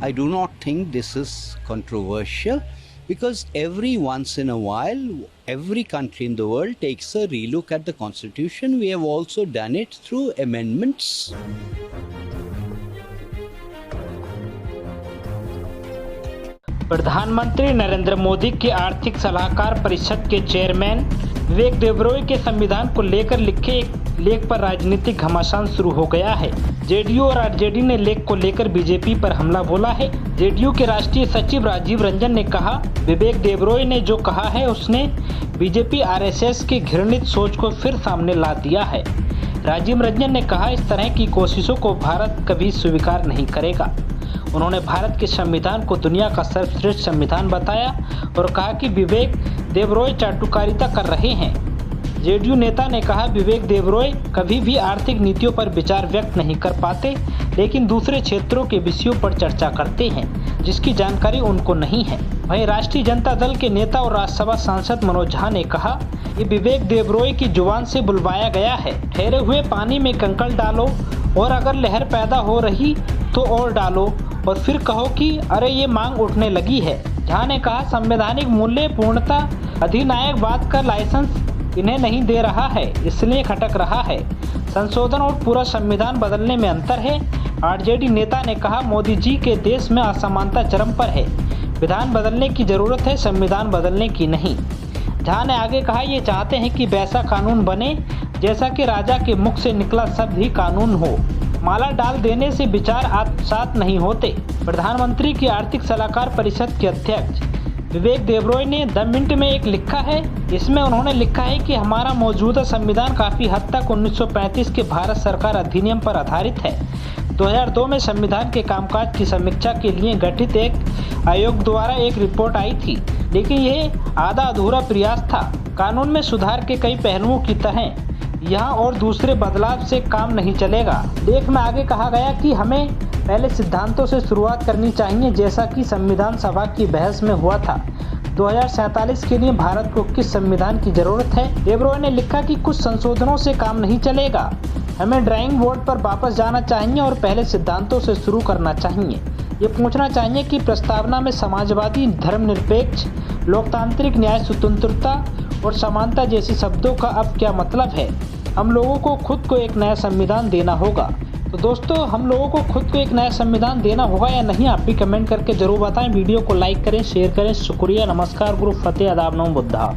I do not think this is controversial because every once in a while, every country in the world takes a relook at the constitution. We have also done it through amendments. प्रधानमंत्री नरेंद्र मोदी के आर्थिक सलाहकार परिषद के chairman विवेक देबरॉय के संविधान को लेकर लिखे एक लेख पर राजनीतिक घमासान शुरू हो गया है। जेडीयू और आरजेडी ने लेख को लेकर बीजेपी पर हमला बोला है। जेडीयू के राष्ट्रीय सचिव राजीव रंजन ने कहा, विवेक देबरॉय ने जो कहा है उसने बीजेपी आरएसएस की घृणित सोच को फिर सामने ला दिया है। राजीव रंजन ने कहा, इस तरह की कोशिशों को भारत कभी स्वीकार नहीं करेगा। उन्होंने भारत के संविधान को दुनिया का सर्वश्रेष्ठ संविधान बताया और कहा कि विवेक देबरॉय चाटुकारिता कर रहे हैं। जेडीयू नेता ने कहा, विवेक देबरॉय कभी भी आर्थिक नीतियों पर विचार व्यक्त नहीं कर पाते, लेकिन दूसरे क्षेत्रों के विषयों पर चर्चा करते हैं जिसकी जानकारी उनको नहीं है। वहीं राष्ट्रीय जनता दल के नेता और राज्यसभा सांसद मनोज झा ने कहा, ये विवेक देबरॉय की जुबान से बुलवाया गया है। ठहरे हुए पानी में कंकड़ डालो और अगर लहर पैदा हो रही तो और डालो और फिर कहो कि अरे ये मांग उठने लगी है। झा ने कहा, संवैधानिक मूल्य पूर्णता अधिनायकवाद का लाइसेंस इन्हें नहीं दे रहा है, इसलिए खटक रहा है। संशोधन और पूरा संविधान बदलने में अंतर है। आरजेडी नेता ने कहा, मोदी जी के देश में असमानता चरम पर है। विधान बदलने की जरूरत है, संविधान बदलने की नहीं। झा ने आगे कहा, ये चाहते हैं कि वैसा कानून बने जैसा कि राजा के मुख से निकला शब्द ही कानून हो। माला डाल देने से विचार आत्मसात नहीं होते। प्रधानमंत्री की आर्थिक सलाहकार परिषद के अध्यक्ष विवेक देबरॉय ने द मिंट में एक लिखा है। इसमें उन्होंने लिखा है कि हमारा मौजूदा संविधान काफ़ी हद तक 1935 के भारत सरकार अधिनियम पर आधारित है। 2002 में संविधान के कामकाज की समीक्षा के लिए गठित एक आयोग द्वारा एक रिपोर्ट आई थी, लेकिन यह आधा अधूरा प्रयास था। कानून में सुधार के कई पहलुओं की तरह यहाँ और दूसरे बदलाव से काम नहीं चलेगा। लेख में आगे कहा गया कि हमें पहले सिद्धांतों से शुरुआत करनी चाहिए, जैसा कि संविधान सभा की बहस में हुआ था। 2047 के लिए भारत को किस संविधान की जरूरत है? देबरॉय ने लिखा कि कुछ संशोधनों से काम नहीं चलेगा, हमें ड्राइंग बोर्ड पर वापस जाना चाहिए और पहले सिद्धांतों से शुरू करना चाहिए। ये पूछना चाहिए कि प्रस्तावना में समाजवादी, धर्मनिरपेक्ष, लोकतांत्रिक, न्याय, स्वतंत्रता और समानता जैसे शब्दों का अब क्या मतलब है। हम लोगों को खुद को एक नया संविधान देना होगा। तो दोस्तों, हम लोगों को खुद को एक नया संविधान देना होगा या नहीं, आप भी कमेंट करके जरूर बताएं। वीडियो को लाइक करें, शेयर करें। शुक्रिया, नमस्कार, गुरु फतेह, आदाब, नमो बुद्धा।